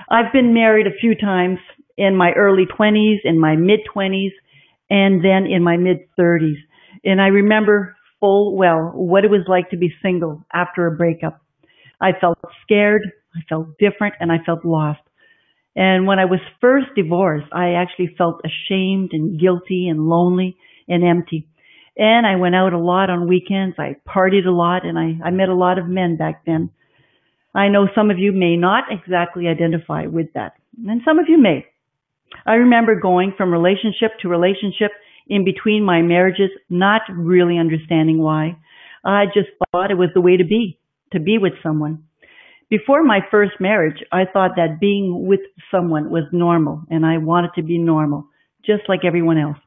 I've been married a few times in my early 20s, in my mid 20s, and then in my mid 30s. And I remember full well what it was like to be single after a breakup. I felt scared, I felt different, and I felt lost. And when I was first divorced, I actually felt ashamed and guilty and lonely and empty. And I went out a lot on weekends. I partied a lot and I met a lot of men back then. I know some of you may not exactly identify with that, and some of you may. I remember going from relationship to relationship in between my marriages, not really understanding why. I just thought it was the way to be with someone. Before my first marriage, I thought that being with someone was normal, and I wanted to be normal, just like everyone else.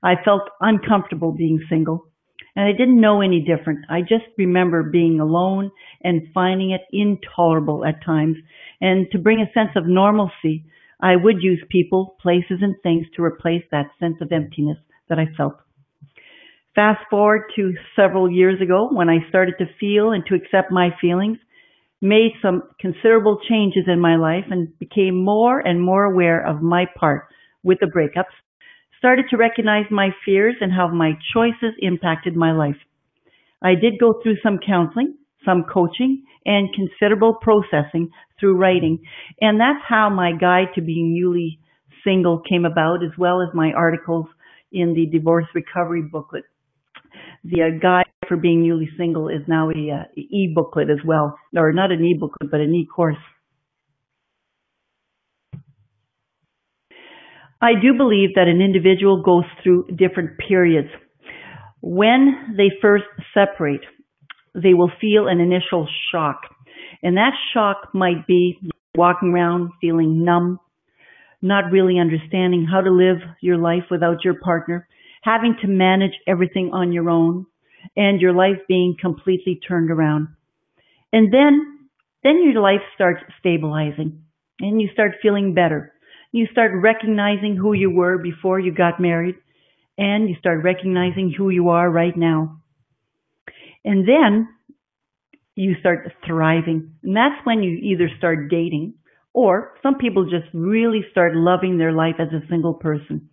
I felt uncomfortable being single, and I didn't know any different. I just remember being alone and finding it intolerable at times. And to bring a sense of normalcy, I would use people, places, and things to replace that sense of emptiness that I felt. Fast forward to several years ago when I started to feel and to accept my feelings, made some considerable changes in my life, and became more and more aware of my part with the breakups, started to recognize my fears and how my choices impacted my life. I did go through some counseling, some coaching, and considerable processing through writing. And that's how my guide to being newly single came about, as well as my articles in the divorce recovery booklet. The guide for being newly single is now a e-booklet as well, or not an e-booklet, but an e-course. I do believe that an individual goes through different periods. When they first separate, they will feel an initial shock. And that shock might be walking around feeling numb, not really understanding how to live your life without your partner, having to manage everything on your own, and your life being completely turned around. And then your life starts stabilizing and you start feeling better. You start recognizing who you were before you got married, and you start recognizing who you are right now. And then you start thriving. And that's when you either start dating, or some people just really start loving their life as a single person.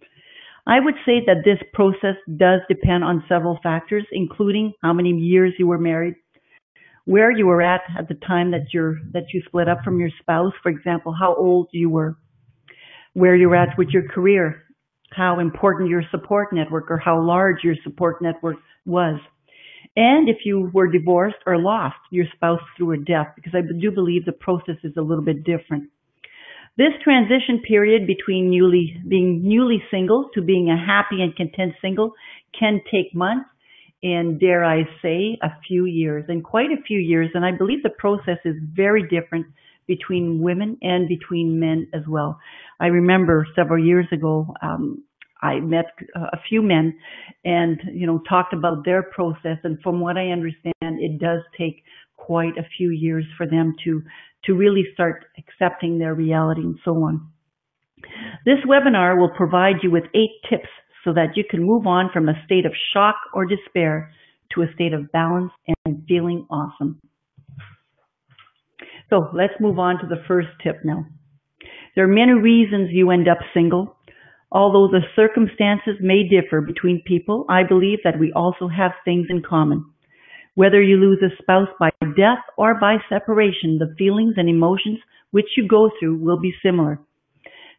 I would say that this process does depend on several factors, including how many years you were married, where you were at the time that you split up from your spouse, for example, how old you were, where you're at with your career, how important your support network or how large your support network was. And if you were divorced or lost your spouse through a death, because I do believe the process is a little bit different. This transition period between being newly single to being a happy and content single can take months and, dare I say, a few years, and quite a few years. And I believe the process is very different between women and between men as well. I remember several years ago, I met a few men and, talked about their process. And from what I understand, it does take quite a few years for them to really start accepting their reality and so on. This webinar will provide you with 8 tips so that you can move on from a state of shock or despair to a state of balance and feeling awesome. So let's move on to the first tip now. There are many reasons you end up single. Although the circumstances may differ between people, I believe that we also have things in common. Whether you lose a spouse by death or by separation, the feelings and emotions which you go through will be similar.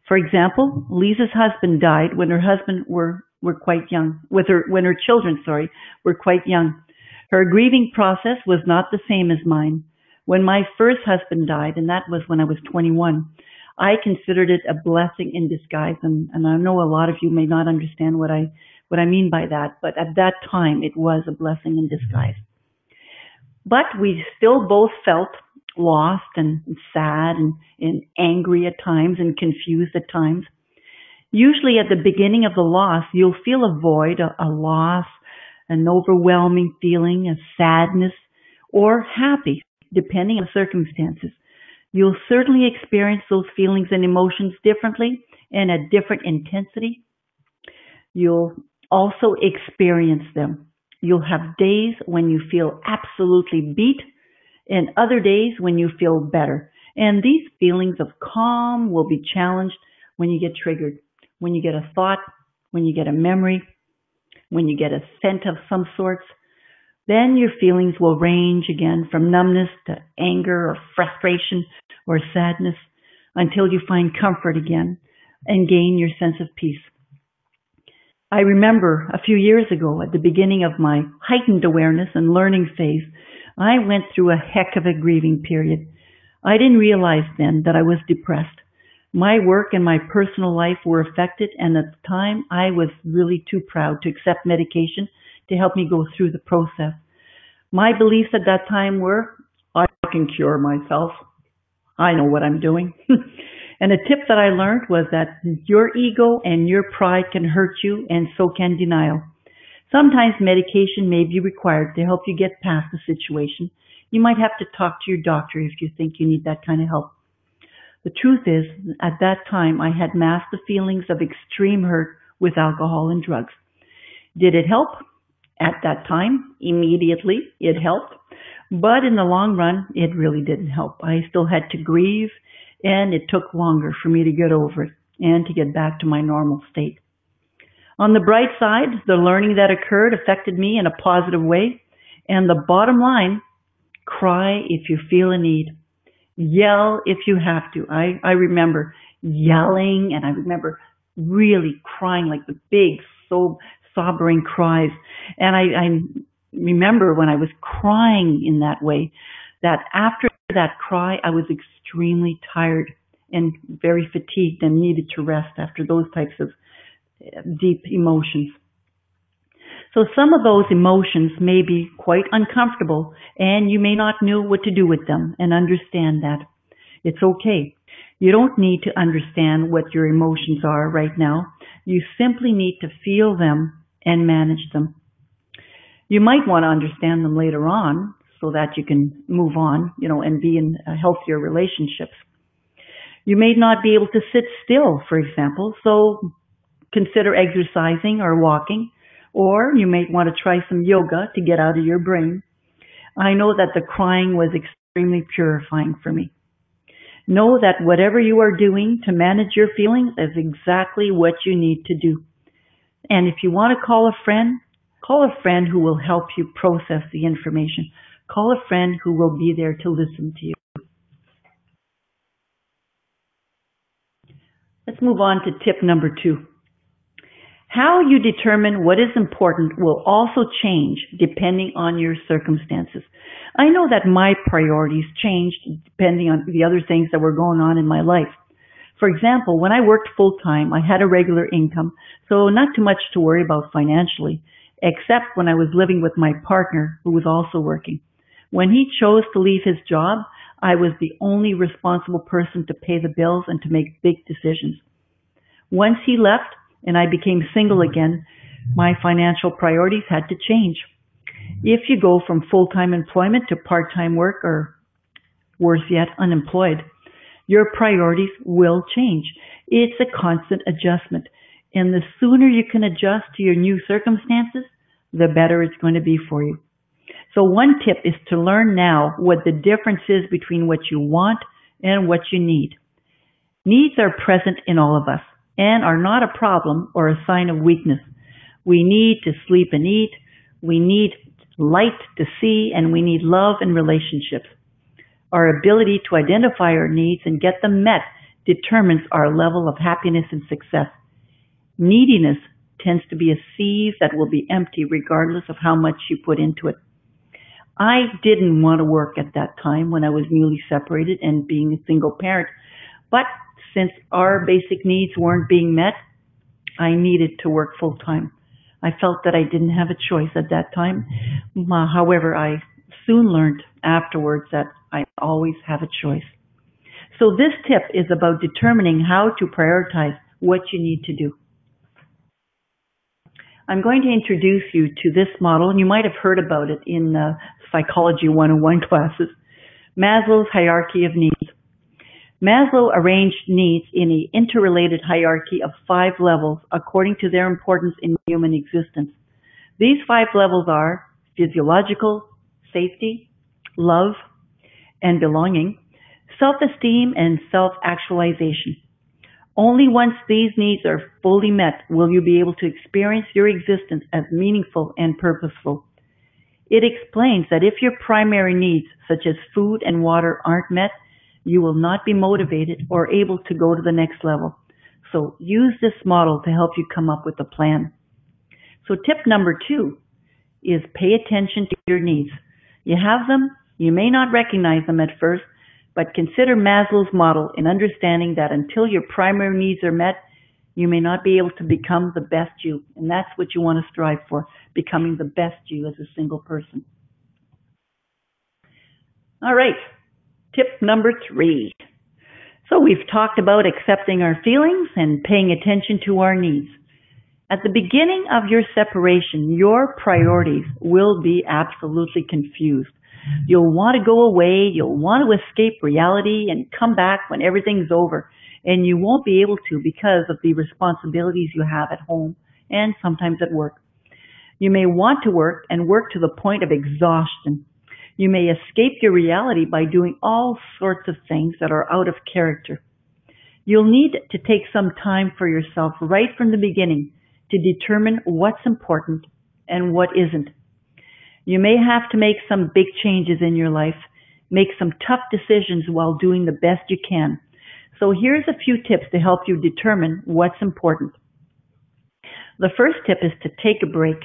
For example, Lisa's husband died when her husband were quite young, when her children, were quite young. Her grieving process was not the same as mine. When my first husband died, and that was when I was 21, I considered it a blessing in disguise, and I know a lot of you may not understand what I mean by that, but at that time it was a blessing in disguise. But we still both felt lost and sad and angry at times and confused at times. Usually at the beginning of the loss, you'll feel a void, a loss, an overwhelming feeling, a sadness, or happy, depending on circumstances. You'll certainly experience those feelings and emotions differently and at different intensity. You'll also experience them. You'll have days when you feel absolutely beat and other days when you feel better. And these feelings of calm will be challenged when you get triggered, when you get a thought, when you get a memory, when you get a scent of some sorts. Then your feelings will range again from numbness to anger or frustration or sadness until you find comfort again and gain your sense of peace. I remember a few years ago at the beginning of my heightened awareness and learning phase, I went through a heck of a grieving period. I didn't realize then that I was depressed. My work and my personal life were affected, and at the time I was really too proud to accept medication to help me go through the process. My beliefs at that time were, I can cure myself. I know what I'm doing. And a tip that I learned was that your ego and your pride can hurt you, and so can denial. Sometimes medication may be required to help you get past the situation. You might have to talk to your doctor if you think you need that kind of help. The truth is, at that time, I had masked the feelings of extreme hurt with alcohol and drugs. Did it help? At that time, immediately, it helped. But in the long run, it really didn't help. I still had to grieve, and it took longer for me to get over it and to get back to my normal state. On the bright side, the learning that occurred affected me in a positive way. And the bottom line, cry if you feel a need. Yell if you have to. I remember yelling, and I remember really crying, like the big, sobering cries. And I remember when I was crying in that way, that after that cry, I was extremely tired and very fatigued and needed to rest after those types of deep emotions. So some of those emotions may be quite uncomfortable, and you may not know what to do with them, and understand that. It's okay. You don't need to understand what your emotions are right now. You simply need to feel them and manage them. You might want to understand them later on so that you can move on, and be in healthier relationships. You may not be able to sit still, for example, so consider exercising or walking, or you may want to try some yoga to get out of your brain. I know that the crying was extremely purifying for me. Know that whatever you are doing to manage your feelings is exactly what you need to do. And if you want to call a friend who will help you process the information. Call a friend who will be there to listen to you. Let's move on to tip number 2. How you determine what is important will also change depending on your circumstances. I know that my priorities changed depending on the other things that were going on in my life. For example, when I worked full-time, I had a regular income, so not too much to worry about financially, except when I was living with my partner who was also working. When he chose to leave his job, I was the only responsible person to pay the bills and to make big decisions. Once he left, and I became single again, my financial priorities had to change. If you go from full-time employment to part-time work, or worse yet, unemployed, your priorities will change. It's a constant adjustment. And the sooner you can adjust to your new circumstances, the better it's going to be for you. So one tip is to learn now what the difference is between what you want and what you need. Needs are present in all of us and are not a problem or a sign of weakness. We need to sleep and eat, we need light to see, and we need love and relationships. Our ability to identify our needs and get them met determines our level of happiness and success. Neediness tends to be a sieve that will be empty regardless of how much you put into it. I didn't want to work at that time when I was newly separated and being a single parent, but since our basic needs weren't being met, I needed to work full time. I felt that I didn't have a choice at that time. However, I soon learned afterwards that I always have a choice. So this tip is about determining how to prioritize what you need to do. I'm going to introduce you to this model, and you might have heard about it in Psychology 101 classes, Maslow's hierarchy of needs. Maslow arranged needs in an interrelated hierarchy of 5 levels according to their importance in human existence. These 5 levels are physiological, safety, love, and belonging, self-esteem and self-actualization. Only once these needs are fully met will you be able to experience your existence as meaningful and purposeful. It explains that if your primary needs, such as food and water, aren't met, you will not be motivated or able to go to the next level. So use this model to help you come up with a plan. So tip number 2 is pay attention to your needs. You have them, you may not recognize them at first, but consider Maslow's model in understanding that until your primary needs are met, you may not be able to become the best you. And that's what you want to strive for, becoming the best you as a single person. All right, tip number 3. So we've talked about accepting our feelings and paying attention to our needs. At the beginning of your separation, your priorities will be absolutely confused. You'll want to go away, you'll want to escape reality and come back when everything's over, and you won't be able to because of the responsibilities you have at home and sometimes at work. You may want to work and work to the point of exhaustion. You may escape your reality by doing all sorts of things that are out of character. You'll need to take some time for yourself right from the beginning to determine what's important and what isn't. You may have to make some big changes in your life, make some tough decisions while doing the best you can. So here's a few tips to help you determine what's important. The first tip is to take a break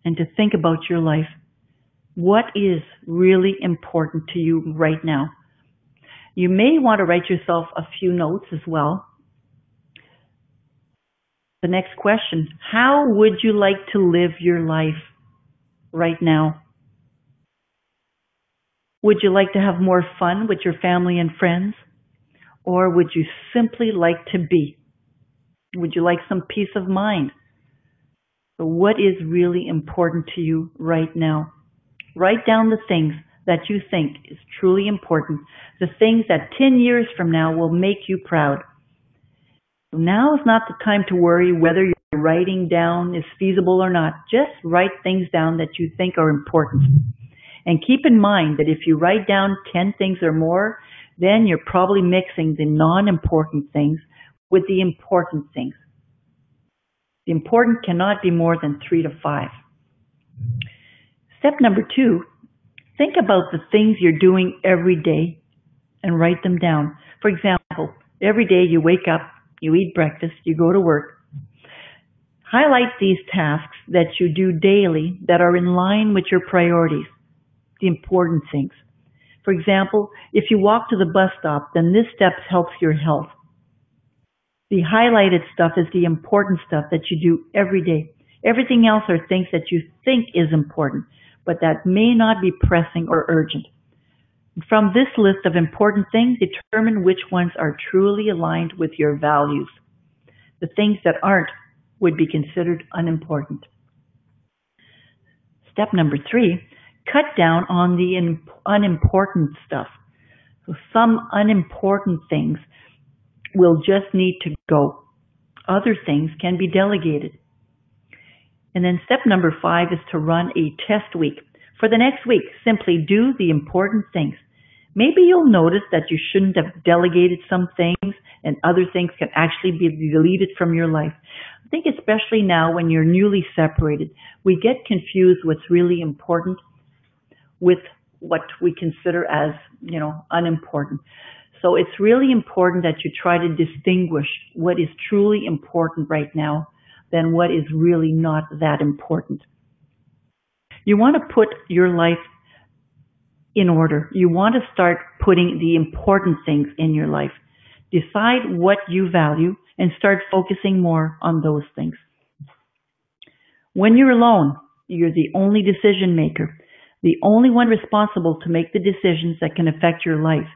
and to think about your life. What is really important to you right now? You may want to write yourself a few notes as well. The next question, how would you like to live your life right now? Would you like to have more fun with your family and friends? Or would you simply like to be? Would you like some peace of mind? So what is really important to you right now? Write down the things that you think is truly important, the things that 10 years from now will make you proud. Now is not the time to worry whether your writing down is feasible or not. Just write things down that you think are important. And keep in mind that if you write down 10 things or more, then you're probably mixing the non-important things with the important things. The important cannot be more than 3 to 5. Step number 2, think about the things you're doing every day and write them down. For example, every day you wake up, you eat breakfast, you go to work. Highlight these tasks that you do daily that are in line with your priorities, the important things. For example, if you walk to the bus stop, then this step helps your health. The highlighted stuff is the important stuff that you do every day. Everything else are things that you think is important, but that may not be pressing or urgent. From this list of important things, determine which ones are truly aligned with your values. The things that aren't would be considered unimportant. Step number 3, cut down on the unimportant stuff. So some unimportant things will just need to go. Other things can be delegated. And then step number 5 is to run a test week. For the next week, simply do the important things. Maybe you'll notice that you shouldn't have delegated some things and other things can actually be deleted from your life. I think especially now when you're newly separated, we get confused what's really important with what we consider as, unimportant. So it's really important that you try to distinguish what is truly important right now than what is really not that important. You want to put your life in order. You want to start putting the important things in your life. Decide what you value and start focusing more on those things. When you're alone, you're the only decision maker, the only one responsible to make the decisions that can affect your life.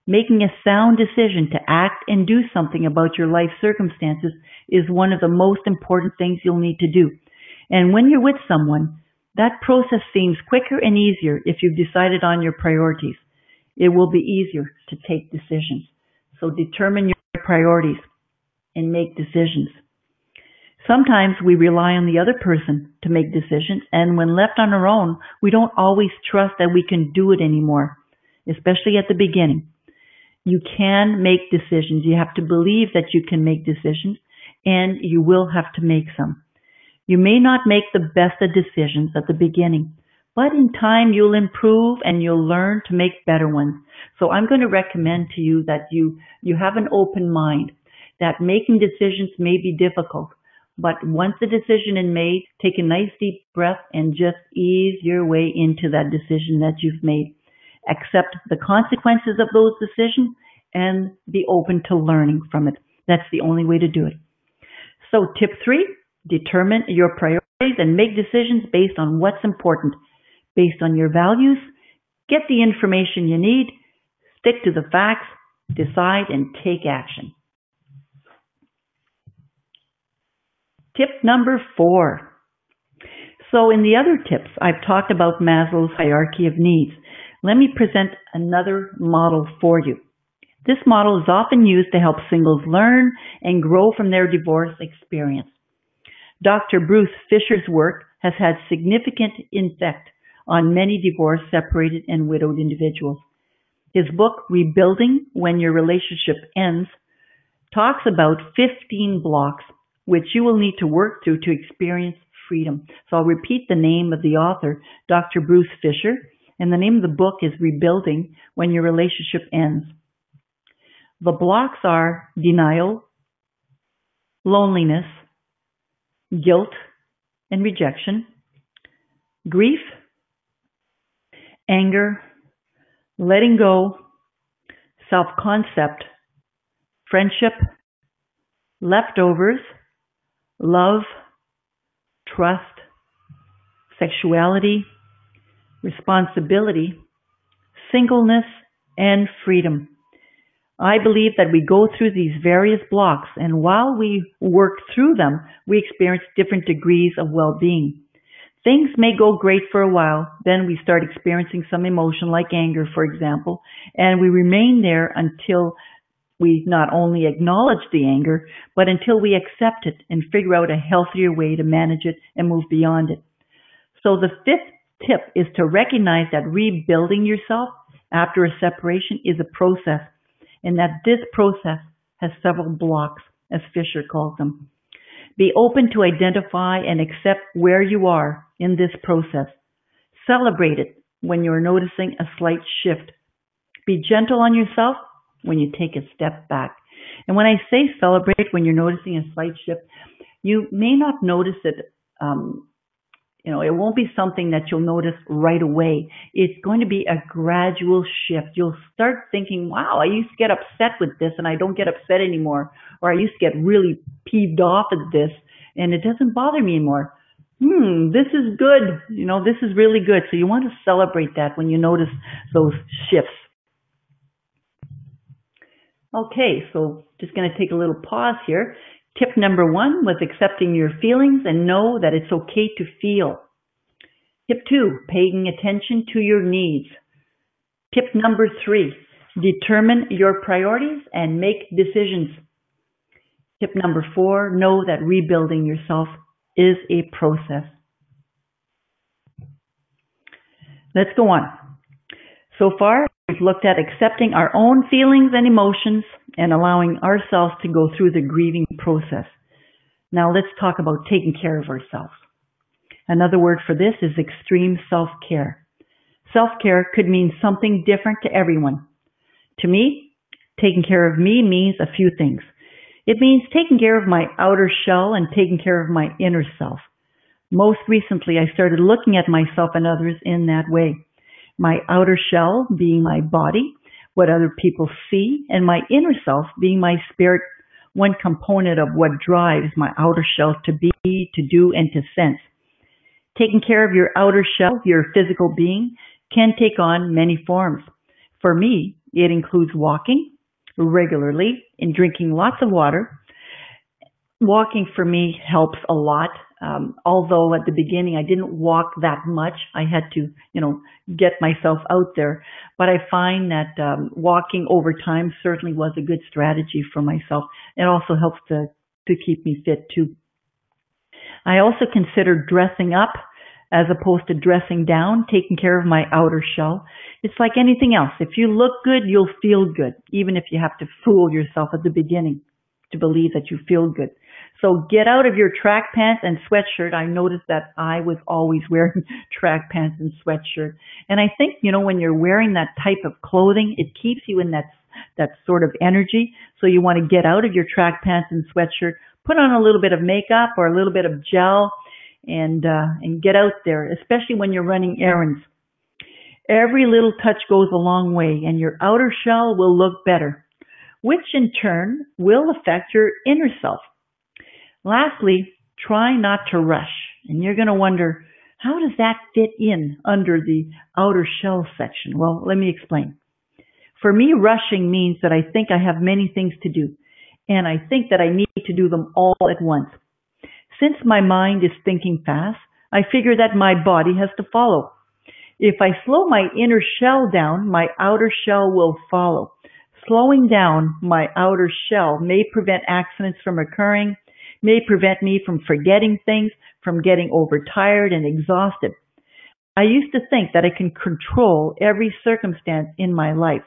Making a sound decision to act and do something about your life circumstances is one of the most important things you'll need to do. And when you're with someone, that process seems quicker and easier if you've decided on your priorities. It will be easier to take decisions. So determine your priorities and make decisions. Sometimes we rely on the other person to make decisions, and when left on our own, we don't always trust that we can do it anymore, especially at the beginning. You can make decisions. You have to believe that you can make decisions, and you will have to make some. You may not make the best of decisions at the beginning, but in time you'll improve and you'll learn to make better ones. So I'm going to recommend to you that you have an open mind, that making decisions may be difficult, but once the decision is made, take a nice deep breath and just ease your way into that decision that you've made. Accept the consequences of those decisions and be open to learning from it. That's the only way to do it. So tip 3, determine your priorities and make decisions based on what's important, based on your values. Get the information you need, stick to the facts, decide, and take action. Tip number 4. So in the other tips, I've talked about Maslow's hierarchy of needs. Let me present another model for you. This model is often used to help singles learn and grow from their divorce experience. Dr. Bruce Fisher's work has had significant impact on many divorced, separated, and widowed individuals. His book, Rebuilding When Your Relationship Ends, talks about 15 blocks which you will need to work through to experience freedom. So I'll repeat the name of the author, Dr. Bruce Fisher, and the name of the book is Rebuilding When Your Relationship Ends. The blocks are denial, loneliness, guilt and rejection, grief, anger, letting go, self-concept, friendship, leftovers, love, trust, sexuality, responsibility, singleness, and freedom. I believe that we go through these various blocks, and while we work through them, we experience different degrees of well-being. Things may go great for a while, then we start experiencing some emotion like anger, for example, and we remain there until we not only acknowledge the anger, but until we accept it and figure out a healthier way to manage it and move beyond it. So the 5th tip is to recognize that rebuilding yourself after a separation is a process, and that this process has several blocks, as Fisher calls them. Be open to identify and accept where you are in this process. Celebrate it when you're noticing a slight shift. Be gentle on yourself when you take a step back. And when I say celebrate when you're noticing a slight shift, you may not notice it. It won't be something that you'll notice right away. It's going to be a gradual shift. You'll start thinking, wow, I used to get upset with this and I don't get upset anymore. Or I used to get really peeved off at this and it doesn't bother me anymore. This is good. This is really good. So you want to celebrate that when you notice those shifts. Okay, so just going to take a little pause here. Tip number 1 was accepting your feelings and know that it's okay to feel. Tip 2, paying attention to your needs. Tip number 3, determine your priorities and make decisions. Tip number 4, know that rebuilding yourself is a process. Let's go on. So far, we've looked at accepting our own feelings and emotions and allowing ourselves to go through the grieving process. Now let's talk about taking care of ourselves. Another word for this is extreme self-care. Self-care could mean something different to everyone. To me, taking care of me means a few things. It means taking care of my outer shell and taking care of my inner self. Most recently, I started looking at myself and others in that way. My outer shell being my body, what other people see, and my inner self being my spirit, one component of what drives my outer shell to be, to do, and to sense. Taking care of your outer shell, your physical being, can take on many forms. For me, it includes walking regularly and drinking lots of water. Walking for me helps a lot. Although at the beginning I didn't walk that much, I had to, get myself out there. But I find that walking over time certainly was a good strategy for myself. It also helps to keep me fit too. I also consider dressing up as opposed to dressing down, taking care of my outer shell. It's like anything else. If you look good, you'll feel good, even if you have to fool yourself at the beginning to believe that you feel good. So get out of your track pants and sweatshirt. I noticed that I was always wearing track pants and sweatshirt. And I think, when you're wearing that type of clothing, it keeps you in that sort of energy. So you want to get out of your track pants and sweatshirt, put on a little bit of makeup or a little bit of gel, and get out there, especially when you're running errands. Every little touch goes a long way, and your outer shell will look better, which in turn will affect your inner self. Lastly, try not to rush. And you're going to wonder, how does that fit in under the outer shell section? Well, let me explain. For me, rushing means that I think I have many things to do, and I think that I need to do them all at once. Since my mind is thinking fast, I figure that my body has to follow. If I slow my inner shell down, my outer shell will follow. Slowing down my outer shell may prevent accidents from occurring, may prevent me from forgetting things, from getting overtired and exhausted. I used to think that I can control every circumstance in my life.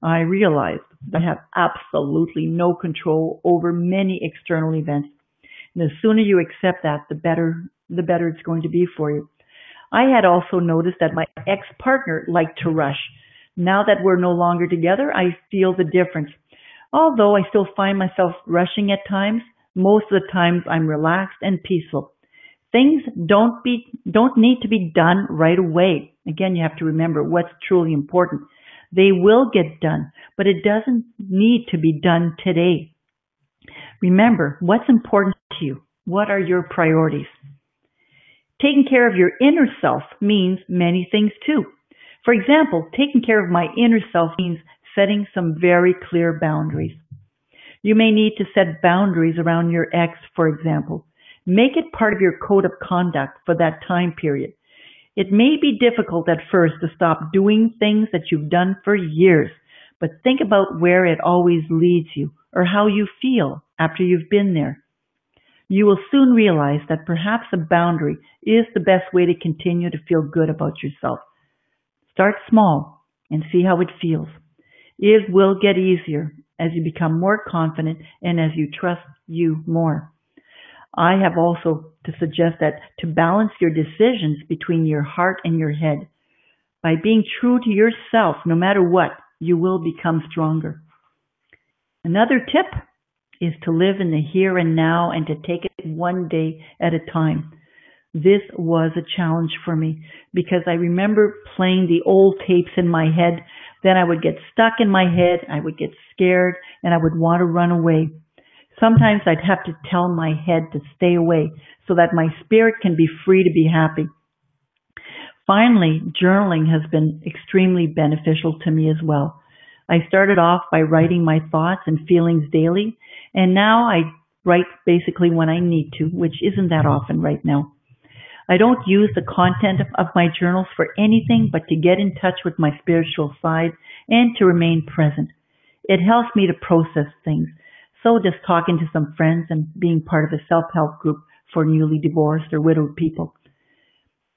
I realized that I have absolutely no control over many external events. And the sooner you accept that, the better it's going to be for you. I had also noticed that my ex-partner liked to rush. Now that we're no longer together, I feel the difference. Although I still find myself rushing at times, most of the times I'm relaxed and peaceful. Things don't need to be done right away. Again, you have to remember what's truly important. They will get done, but it doesn't need to be done today. Remember, what's important to you? What are your priorities? Taking care of your inner self means many things too. For example, taking care of my inner self means setting some very clear boundaries. You may need to set boundaries around your ex, for example. Make it part of your code of conduct for that time period. It may be difficult at first to stop doing things that you've done for years, but think about where it always leads you or how you feel after you've been there. You will soon realize that perhaps a boundary is the best way to continue to feel good about yourself. Start small and see how it feels. It will get easier as you become more confident and as you trust you more. I have also to suggest that to balance your decisions between your heart and your head. By being true to yourself, no matter what, you will become stronger. Another tip is to live in the here and now and to take it one day at a time. This was a challenge for me because I remember playing the old tapes in my head. Then I would get stuck in my head, I would get scared, and I would want to run away. Sometimes I'd have to tell my head to stay away so that my spirit can be free to be happy. Finally, journaling has been extremely beneficial to me as well. I started off by writing my thoughts and feelings daily, and now I write basically when I need to, which isn't that often right now. I don't use the content of my journals for anything but to get in touch with my spiritual side and to remain present. It helps me to process things. So does talking to some friends and being part of a self-help group for newly divorced or widowed people.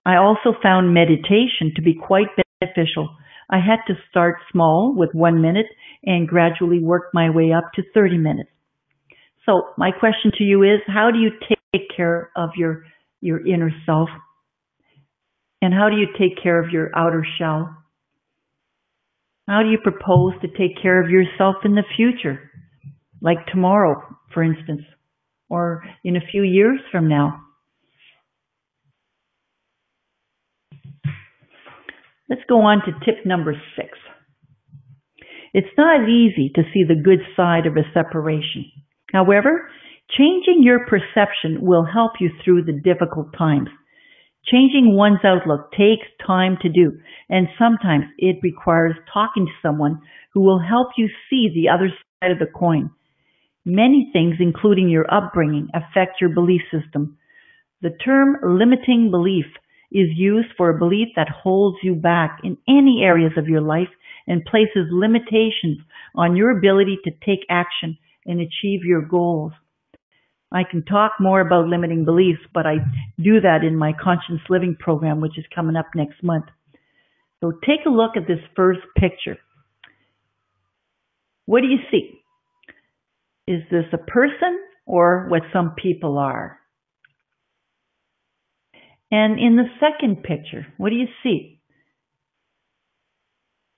I also found meditation to be quite beneficial. I had to start small with 1 minute and gradually work my way up to 30 minutes. So my question to you is, how do you take care of your inner self? And how do you take care of your outer shell? How do you propose to take care of yourself in the future? Like tomorrow, for instance, or in a few years from now? Let's go on to tip number 6. It's not easy to see the good side of a separation. However, changing your perception will help you through the difficult times. Changing one's outlook takes time to do, and sometimes it requires talking to someone who will help you see the other side of the coin. Many things, including your upbringing, affect your belief system. The term limiting belief is used for a belief that holds you back in any areas of your life and places limitations on your ability to take action and achieve your goals. I can talk more about limiting beliefs, but I do that in my Conscious Living program, which is coming up next month. So take a look at this first picture. What do you see? Is this a person or what some people are? And in the second picture, what do you see?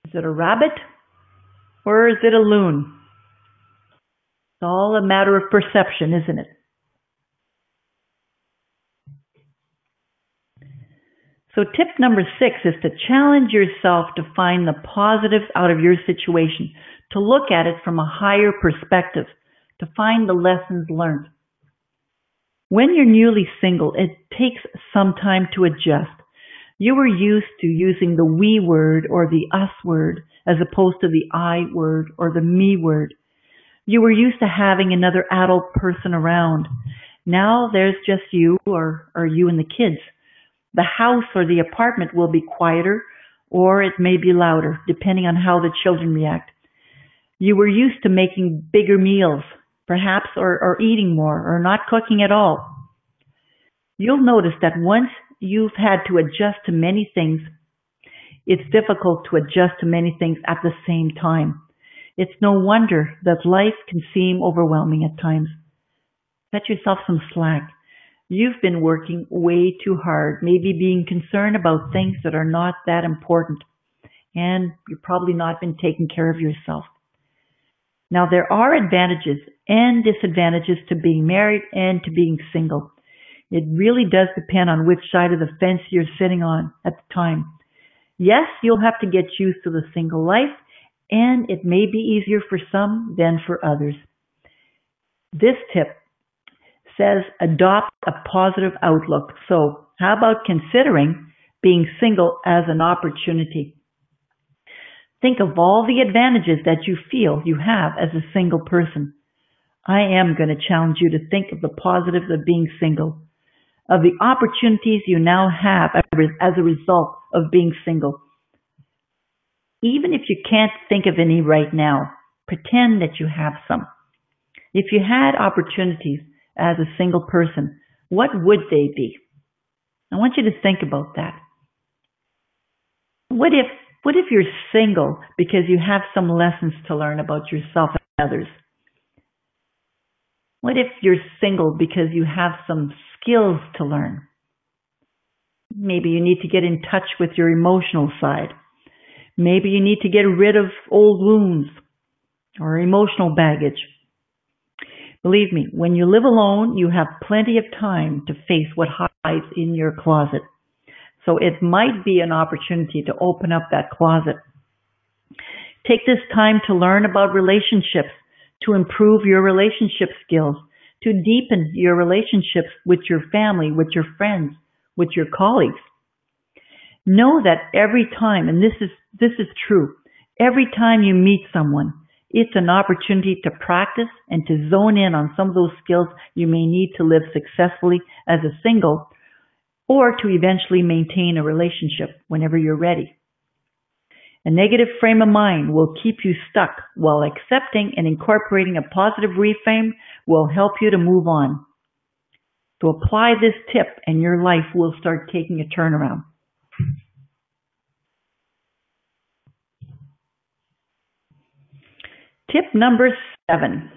Is it a rabbit or is it a loon? It's all a matter of perception, isn't it? So tip number 6 is to challenge yourself to find the positives out of your situation, to look at it from a higher perspective, to find the lessons learned. When you're newly single, it takes some time to adjust. You were used to using the we word or the us word as opposed to the I word or the me word. You were used to having another adult person around. Now there's just you or you and the kids. The house or the apartment will be quieter or it may be louder, depending on how the children react. You were used to making bigger meals, perhaps, or eating more, or not cooking at all. You'll notice that once you've had to adjust to many things, it's difficult to adjust to many things at the same time. It's no wonder that life can seem overwhelming at times. Cut yourself some slack. You've been working way too hard, maybe being concerned about things that are not that important, and you've probably not been taking care of yourself. Now, there are advantages and disadvantages to being married and to being single. It really does depend on which side of the fence you're sitting on at the time. Yes, you'll have to get used to the single life, and it may be easier for some than for others. This tip says adopt a positive outlook. So how about considering being single as an opportunity? Think of all the advantages that you feel you have as a single person. I am going to challenge you to think of the positives of being single, of the opportunities you now have as a result of being single. Even if you can't think of any right now, pretend that you have some. If you had opportunities as a single person, what would they be? I want you to think about that. What if you're single because you have some lessons to learn about yourself and others? What if you're single because you have some skills to learn? Maybe you need to get in touch with your emotional side. Maybe you need to get rid of old wounds or emotional baggage. Believe me, when you live alone, you have plenty of time to face what hides in your closet. So it might be an opportunity to open up that closet. Take this time to learn about relationships, to improve your relationship skills, to deepen your relationships with your family, with your friends, with your colleagues. Know that every time, and this is true, every time you meet someone, it's an opportunity to practice and to zone in on some of those skills you may need to live successfully as a single or to eventually maintain a relationship whenever you're ready. A negative frame of mind will keep you stuck, while accepting and incorporating a positive reframe will help you to move on. So apply this tip and your life will start taking a turnaround. Tip number 7.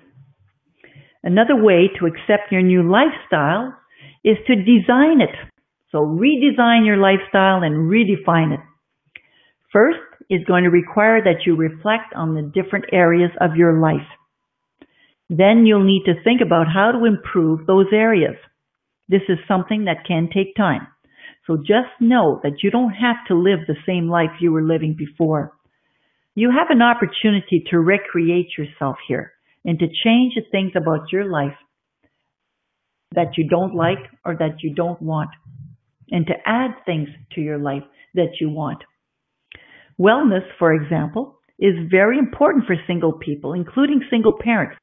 Another way to accept your new lifestyle is to design it. So redesign your lifestyle and redefine it. First is going to require that you reflect on the different areas of your life. Then you'll need to think about how to improve those areas. This is something that can take time. So just know that you don't have to live the same life you were living before. You have an opportunity to recreate yourself here and to change the things about your life that you don't like or that you don't want, and to add things to your life that you want. Wellness, for example, is very important for single people, including single parents,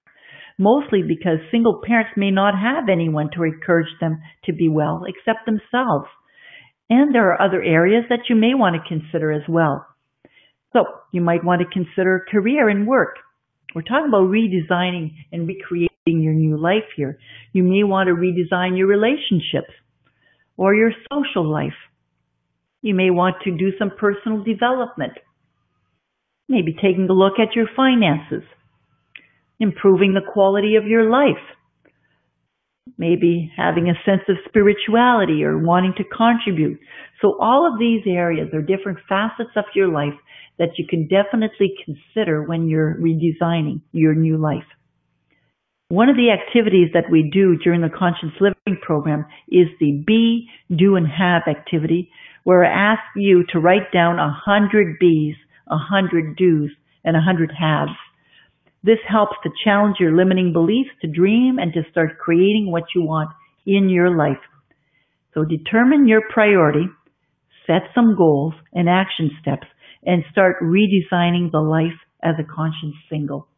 mostly because single parents may not have anyone to encourage them to be well except themselves. And there are other areas that you may want to consider as well. So you might want to consider career and work. We're talking about redesigning and recreating your new life here. You may want to redesign your relationships or your social life. You may want to do some personal development, maybe taking a look at your finances, improving the quality of your life, maybe having a sense of spirituality or wanting to contribute. So all of these areas are different facets of your life that you can definitely consider when you're redesigning your new life. One of the activities that we do during the Conscious Living program is the Be, Do, and Have activity, where I ask you to write down 100 B's, 100 do's, and 100 haves. This helps to challenge your limiting beliefs, to dream, and to start creating what you want in your life. So determine your priority, set some goals and action steps, and start redesigning the life as a conscious single.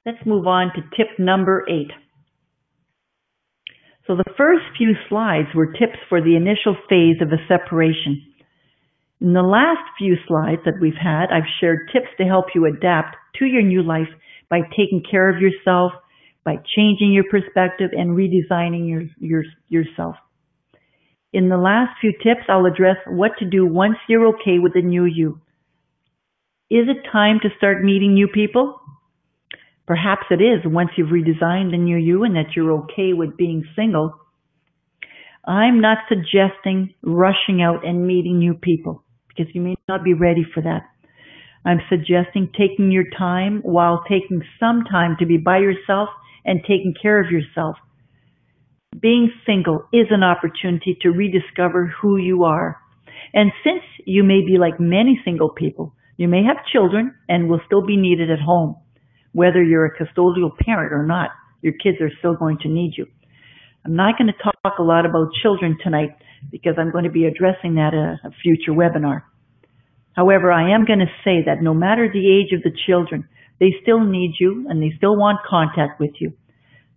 Let's move on to tip number 8. So the first few slides were tips for the initial phase of a separation. In the last few slides that we've had, I've shared tips to help you adapt to your new life by taking care of yourself, by changing your perspective and redesigning yourself. In the last few tips, I'll address what to do once you're okay with the new you. Is it time to start meeting new people? Perhaps it is once you've redesigned the new you and that you're okay with being single. I'm not suggesting rushing out and meeting new people because you may not be ready for that. I'm suggesting taking your time while taking some time to be by yourself and taking care of yourself. Being single is an opportunity to rediscover who you are. And since you may be like many single people, you may have children and will still be needed at home. Whether you're a custodial parent or not, your kids are still going to need you. I'm not going to talk a lot about children tonight because I'm going to be addressing that in a future webinar. However, I am going to say that no matter the age of the children, they still need you and they still want contact with you.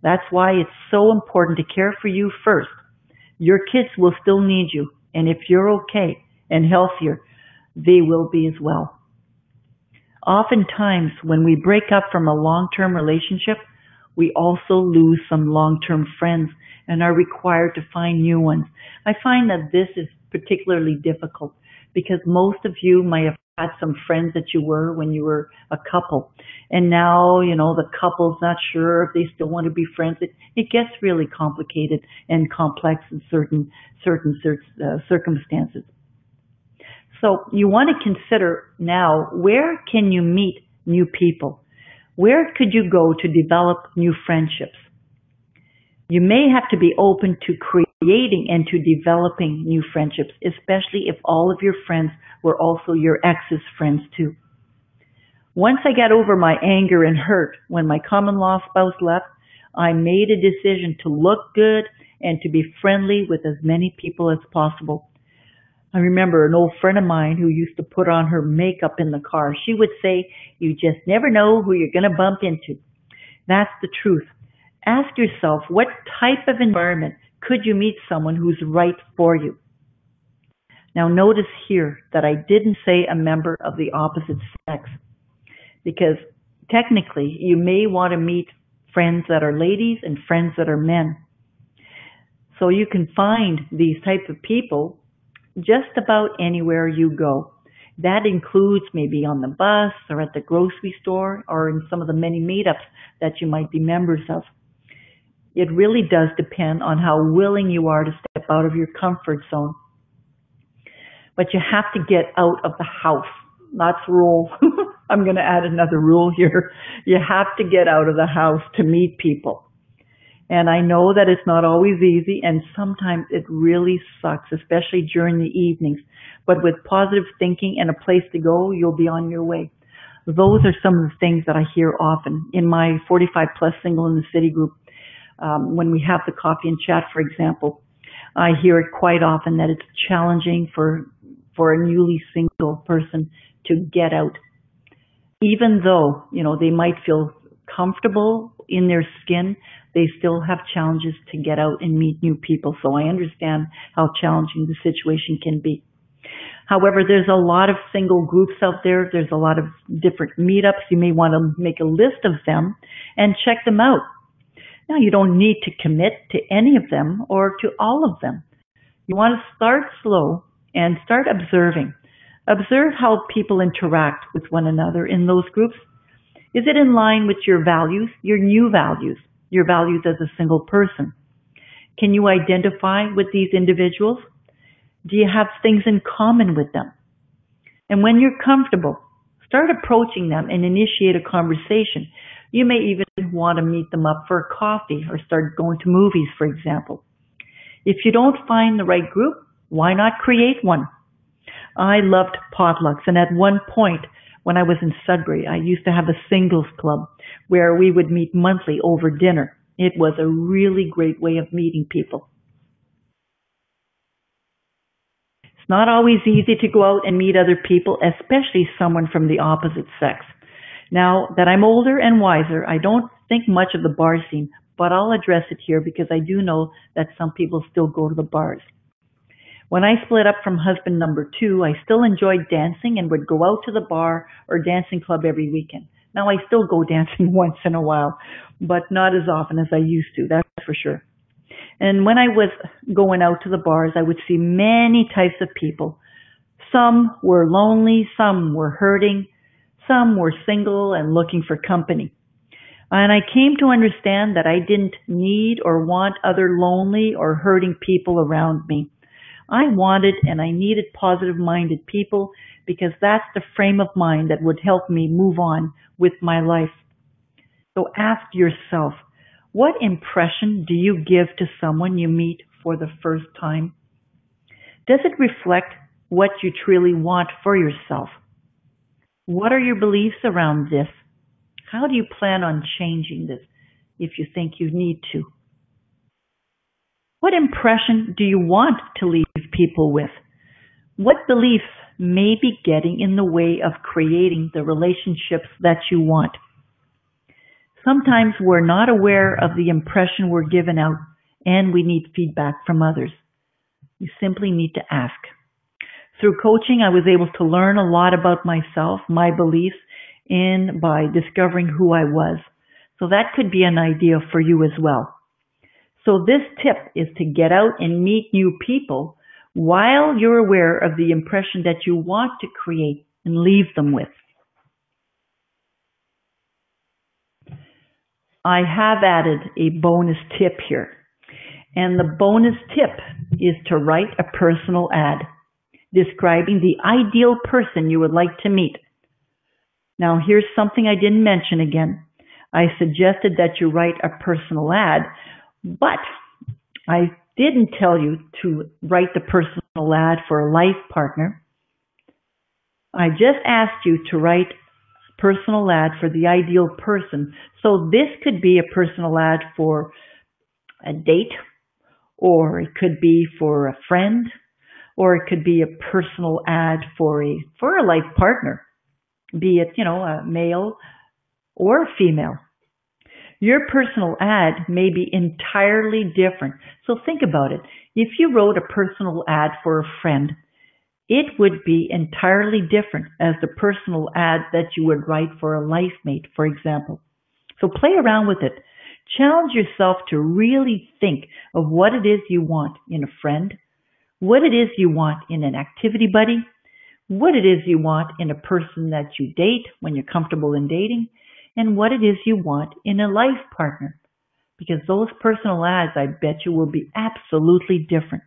That's why it's so important to care for you first. Your kids will still need you, and if you're okay and healthier, they will be as well. Oftentimes, when we break up from a long-term relationship, we also lose some long-term friends and are required to find new ones. I find that this is particularly difficult because most of you might have had some friends that you were when you were a couple. And now, the couple's not sure if they still want to be friends. It gets really complicated and complex in certain circumstances. So you want to consider now, where can you meet new people? Where could you go to develop new friendships? You may have to be open to creating and to developing new friendships, especially if all of your friends were also your ex's friends too. Once I got over my anger and hurt when my common-law spouse left, I made a decision to look good and to be friendly with as many people as possible. I remember an old friend of mine who used to put on her makeup in the car. She would say, "You just never know who you're going to bump into." That's the truth. Ask yourself, what type of environment could you meet someone who's right for you? Now notice here that I didn't say a member of the opposite sex, because technically you may want to meet friends that are ladies and friends that are men. So you can find these types of people just about anywhere you go. That includes maybe on the bus or at the grocery store or in some of the many meetups that you might be members of. It really does depend on how willing you are to step out of your comfort zone. But you have to get out of the house. That's rule. I'm going to add another rule here. You have to get out of the house to meet people. And I know that it's not always easy, and sometimes it really sucks, especially during the evenings. But with positive thinking and a place to go, you'll be on your way. Those are some of the things that I hear often in my 45 plus single in the city group. When we have the coffee and chat, for example, I hear it quite often that it's challenging for a newly single person to get out. Even though, they might feel comfortable in their skin, they still have challenges to get out and meet new people. So I understand how challenging the situation can be. However, there's a lot of single groups out there. There's a lot of different meetups. You may want to make a list of them and check them out. Now, you don't need to commit to any of them or to all of them. You want to start slow and start observing. Observe how people interact with one another in those groups. Is it in line with your values, your new values, your values as a single person? Can you identify with these individuals? Do you have things in common with them? And when you're comfortable, start approaching them and initiate a conversation. You may even want to meet them up for a coffee or start going to movies, for example. If you don't find the right group, why not create one? I loved potlucks, and at one point when I was in Sudbury, I used to have a singles club where we would meet monthly over dinner. It was a really great way of meeting people. It's not always easy to go out and meet other people, especially someone from the opposite sex. Now that I'm older and wiser, I don't think much of the bar scene, but I'll address it here because I do know that some people still go to the bars. When I split up from husband number two, I still enjoyed dancing and would go out to the bar or dancing club every weekend. Now I still go dancing once in a while, but not as often as I used to, that's for sure. And when I was going out to the bars, I would see many types of people. Some were lonely, some were hurting, some were single and looking for company. And I came to understand that I didn't need or want other lonely or hurting people around me. I wanted and I needed positive-minded people because that's the frame of mind that would help me move on with my life. So ask yourself, what impression do you give to someone you meet for the first time? Does it reflect what you truly want for yourself? What are your beliefs around this? How do you plan on changing this if you think you need to? What impression do you want to leave people with? What beliefs may be getting in the way of creating the relationships that you want? Sometimes we're not aware of the impression we're giving out, and we need feedback from others. You simply need to ask. Through coaching, I was able to learn a lot about myself, my beliefs, and by discovering who I was. So that could be an idea for you as well. So this tip is to get out and meet new people while you're aware of the impression that you want to create and leave them with. I have added a bonus tip here. And the bonus tip is to write a personal ad describing the ideal person you would like to meet. Now, here's something I didn't mention again. I suggested that you write a personal ad, but I didn't tell you to write the personal ad for a life partner. I just asked you to write a personal ad for the ideal person. So this could be a personal ad for a date, or it could be for a friend, or it could be a personal ad for a life partner, be it, a male or female. Your personal ad may be entirely different. So think about it. If you wrote a personal ad for a friend, it would be entirely different as the personal ad that you would write for a life mate, for example. So play around with it. Challenge yourself to really think of what it is you want in a friend, what it is you want in an activity buddy, what it is you want in a person that you date when you're comfortable in dating, and what it is you want in a life partner. Because those personal ads, I bet you, will be absolutely different.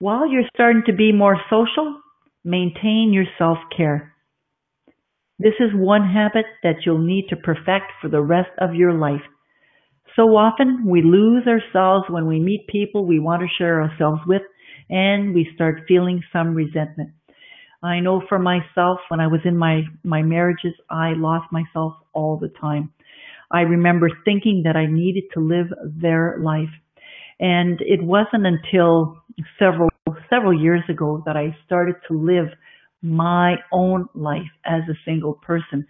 While you're starting to be more social, maintain your self-care. This is one habit that you'll need to perfect for the rest of your life. So often we lose ourselves when we meet people we want to share ourselves with, and we start feeling some resentment. I know for myself, when I was in my marriages, I lost myself all the time. I remember thinking that I needed to live their life. And it wasn't until several years ago that I started to live my own life as a single person.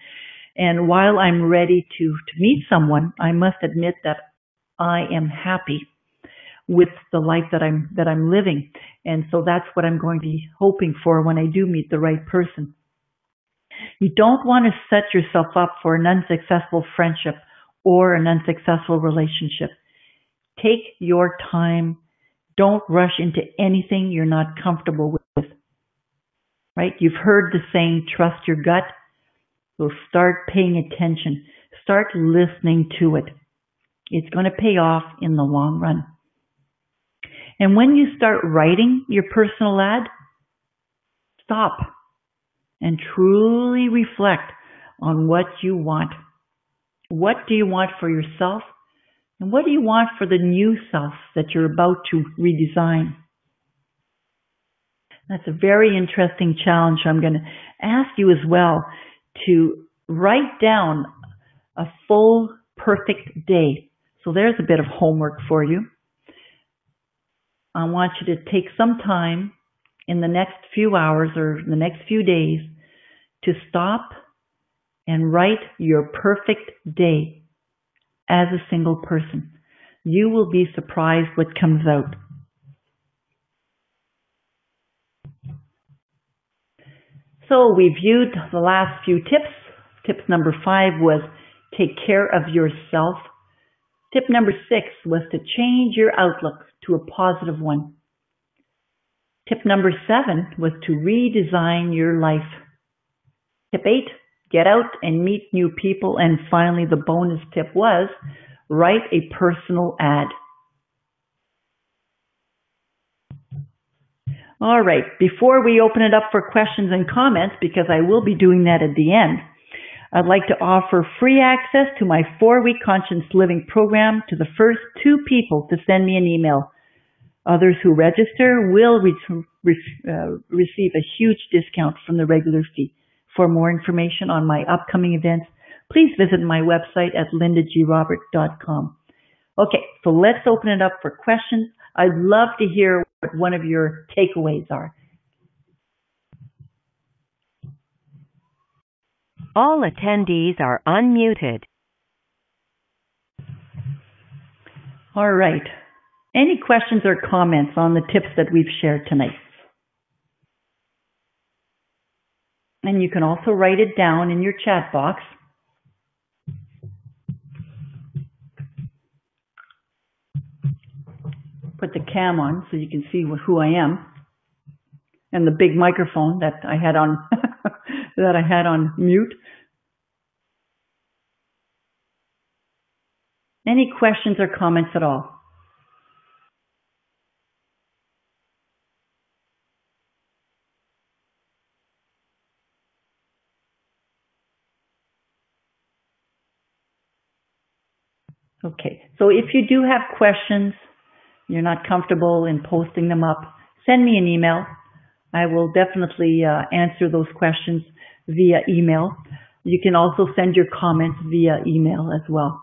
And while I'm ready to meet someone, I must admit that I am happy. with the life that I'm living. And so that's what I'm going to be hoping for when I do meet the right person. You don't want to set yourself up for an unsuccessful friendship or an unsuccessful relationship. Take your time. Don't rush into anything you're not comfortable with. Right? You've heard the saying, trust your gut. So start paying attention. Start listening to it. It's going to pay off in the long run. And when you start writing your personal ad, stop and truly reflect on what you want. What do you want for yourself? And what do you want for the new self that you're about to redesign? That's a very interesting challenge. I'm going to ask you as well to write down a full, perfect day. So there's a bit of homework for you. I want you to take some time in the next few hours or the next few days to stop and write your perfect day as a single person. You will be surprised what comes out. So we viewed the last few tips. Tip number 5 was take care of yourself. Tip number 6 was to change your outlook to a positive one. Tip number 7 was to redesign your life. Tip 8, get out and meet new people. And finally, the bonus tip was write a personal ad. All right, before we open it up for questions and comments, because I will be doing that at the end, I'd like to offer free access to my 4-week Conscious Living program to the first 2 people to send me an email. Others who register will receive a huge discount from the regular fee. For more information on my upcoming events, please visit my website at lindagrobert.com. Okay, so let's open it up for questions. I'd love to hear what one of your takeaways are. All attendees are unmuted. All right. Any questions or comments on the tips that we've shared tonight? And you can also write it down in your chat box. Put the cam on so you can see who I am, and the big microphone that I had on that I had on mute. Any questions or comments at all? Okay, so if you do have questions, you're not comfortable in posting them up, send me an email. I will definitely answer those questions via email. You can also send your comments via email as well.